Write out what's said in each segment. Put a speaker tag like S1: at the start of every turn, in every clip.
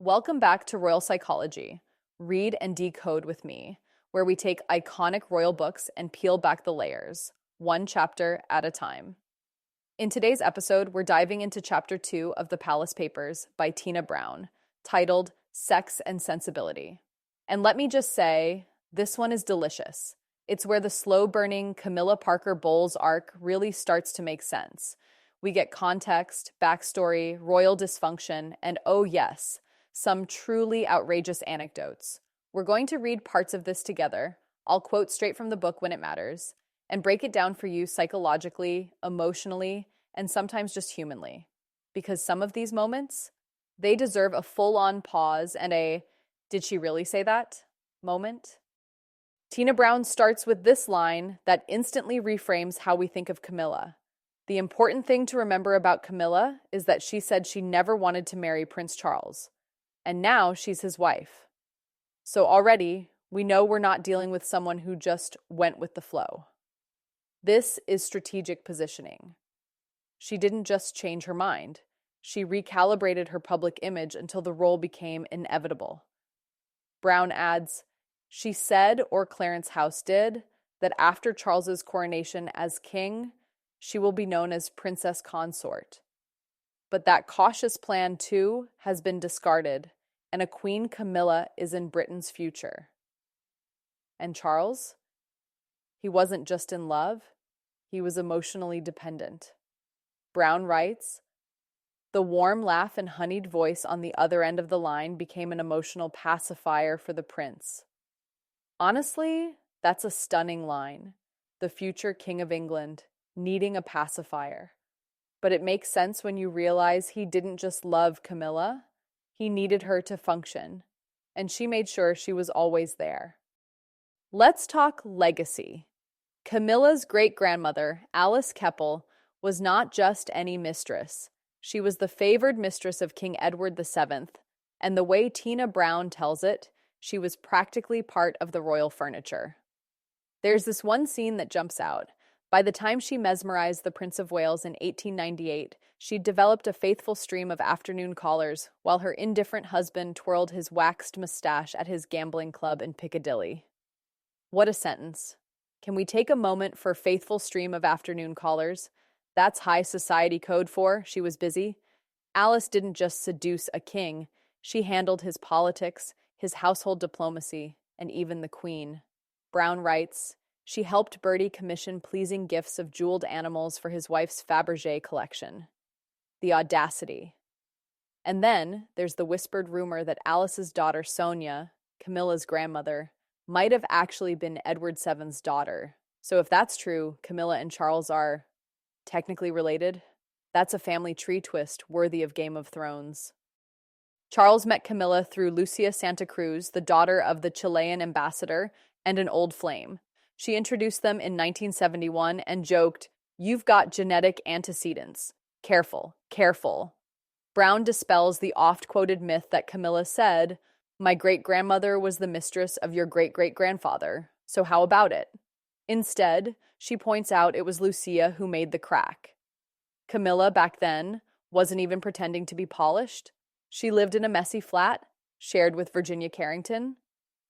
S1: Welcome back to Royal Psychology. Read and decode with me, where we take iconic royal books and peel back the layers, one chapter at a time. In today's episode, we're diving into chapter 2 of The Palace Papers by Tina Brown, titled Sex and Sensibility. And let me just say, this one is delicious. It's where the slow-burning Camilla Parker Bowles arc really starts to make sense. We get context, backstory, royal dysfunction, and oh yes, some truly outrageous anecdotes. We're going to read parts of this together. I'll quote straight from the book when it matters, and break it down for you psychologically, emotionally, and sometimes just humanly. Because some of these moments, they deserve a full-on pause and a, did she really say that? Moment. Tina Brown starts with this line that instantly reframes how we think of Camilla. The important thing to remember about Camilla is that she said she never wanted to marry Prince Charles. And now she's his wife. So already, we know we're not dealing with someone who just went with the flow. This is strategic positioning. She didn't just change her mind. She recalibrated her public image until the role became inevitable. Brown adds, she said, or Clarence House did, that after Charles's coronation as king, she will be known as Princess Consort. But that cautious plan, too, has been discarded, and a Queen Camilla is in Britain's future. And Charles? He wasn't just in love, he was emotionally dependent. Brown writes, the warm laugh and honeyed voice on the other end of the line became an emotional pacifier for the prince. Honestly, that's a stunning line. The future King of England, needing a pacifier. But it makes sense when you realize he didn't just love Camilla, he needed her to function, and she made sure she was always there. Let's talk legacy. Camilla's great-grandmother, Alice Keppel, was not just any mistress. She was the favored mistress of King Edward VII, and the way Tina Brown tells it, she was practically part of the royal furniture. There's this one scene that jumps out. By the time she mesmerized the Prince of Wales in 1898, she'd developed a faithful stream of afternoon callers, while her indifferent husband twirled his waxed mustache at his gambling club in Piccadilly. What a sentence. Can we take a moment for faithful stream of afternoon callers? That's high society code for she was busy. Alice didn't just seduce a king, she handled his politics, his household diplomacy, and even the Queen. Brown writes, she helped Bertie commission pleasing gifts of jeweled animals for his wife's Fabergé collection. The audacity. And then there's the whispered rumor that Alice's daughter Sonia, Camilla's grandmother, might have actually been Edward VII's daughter. So if that's true, Camilla and Charles are technically related. That's a family tree twist worthy of Game of Thrones. Charles met Camilla through Lucia Santa Cruz, the daughter of the Chilean ambassador and an old flame. She introduced them in 1971 and joked, "You've got genetic antecedents. Careful, careful." Brown dispels the oft-quoted myth that Camilla said, "My great-grandmother was the mistress of your great-great-grandfather, so how about it?" Instead, she points out it was Lucia who made the crack. Camilla, back then, wasn't even pretending to be polished. She lived in a messy flat, shared with Virginia Carrington.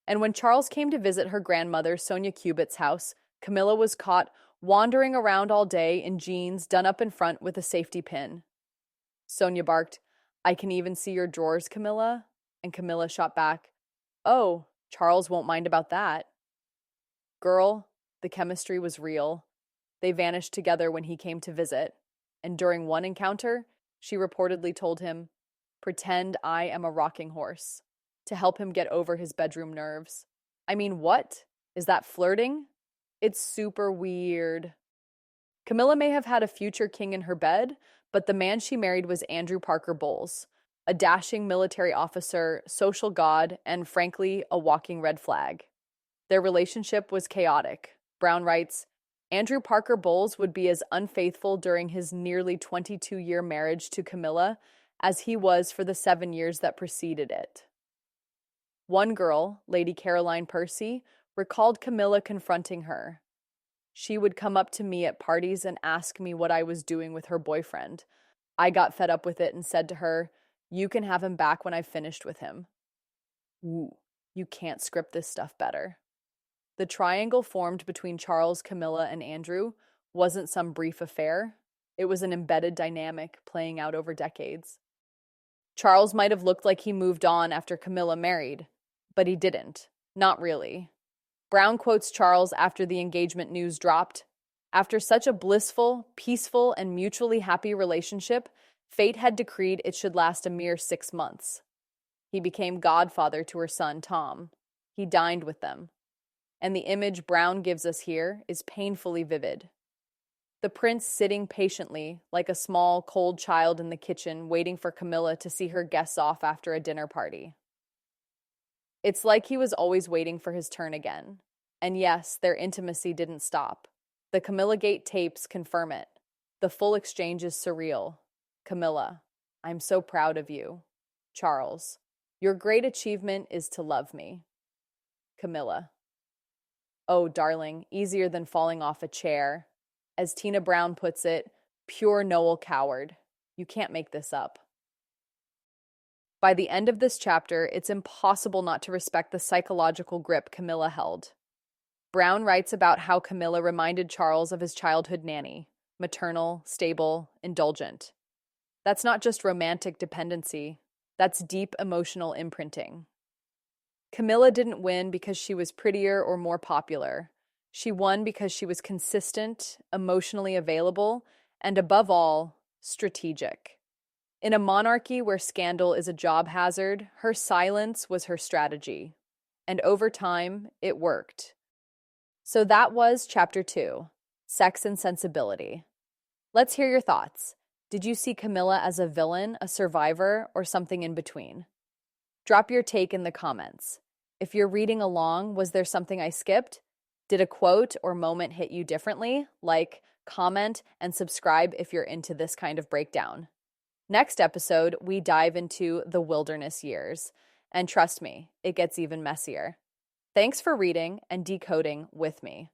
S1: And when Charles came to visit her grandmother, Sonia Cubitt's house, Camilla was caught wandering around all day in jeans done up in front with a safety pin. Sonia barked, "I can even see your drawers, Camilla." And Camilla shot back, "Oh, Charles won't mind about that." Girl, the chemistry was real. They vanished together when he came to visit. And during one encounter, she reportedly told him, "Pretend I am a rocking horse," to help him get over his bedroom nerves. I mean, what? Is that flirting? It's super weird. Camilla may have had a future king in her bed, but the man she married was Andrew Parker Bowles, a dashing military officer, social god, and frankly, a walking red flag. Their relationship was chaotic. Brown writes, Andrew Parker Bowles would be as unfaithful during his nearly 22-year marriage to Camilla as he was for the 7 years that preceded it. One girl, Lady Caroline Percy, recalled Camilla confronting her. She would come up to me at parties and ask me what I was doing with her boyfriend. I got fed up with it and said to her, You can have him back when I've finished with him. Ooh, you can't script this stuff better. The triangle formed between Charles, Camilla, and Andrew wasn't some brief affair. It was an embedded dynamic playing out over decades. Charles might have looked like he moved on after Camilla married, but he didn't. Not really. Brown quotes Charles after the engagement news dropped. After such a blissful, peaceful, and mutually happy relationship, fate had decreed it should last a mere 6 months. He became godfather to her son, Tom. He dined with them. And the image Brown gives us here is painfully vivid. The prince sitting patiently, like a small, cold child in the kitchen, waiting for Camilla to see her guests off after a dinner party. It's like he was always waiting for his turn again. And yes, their intimacy didn't stop. The Camillagate tapes confirm it. The full exchange is surreal. Camilla, I'm so proud of you. Charles, your great achievement is to love me. Camilla, oh, darling, easier than falling off a chair. As Tina Brown puts it, pure Noel Coward. You can't make this up. By the end of this chapter, it's impossible not to respect the psychological grip Camilla held. Brown writes about how Camilla reminded Charles of his childhood nanny, maternal, stable, indulgent. That's not just romantic dependency, that's deep emotional imprinting. Camilla didn't win because she was prettier or more popular. She won because she was consistent, emotionally available, and above all, strategic. In a monarchy where scandal is a job hazard, her silence was her strategy. And over time, it worked. So that was Chapter 2, Sex and Sensibility. Let's hear your thoughts. Did you see Camilla as a villain, a survivor, or something in between? Drop your take in the comments. If you're reading along, was there something I skipped? Did a quote or moment hit you differently? Like, comment, and subscribe if you're into this kind of breakdown. Next episode, we dive into the wilderness years. And trust me, it gets even messier. Thanks for reading and decoding with me.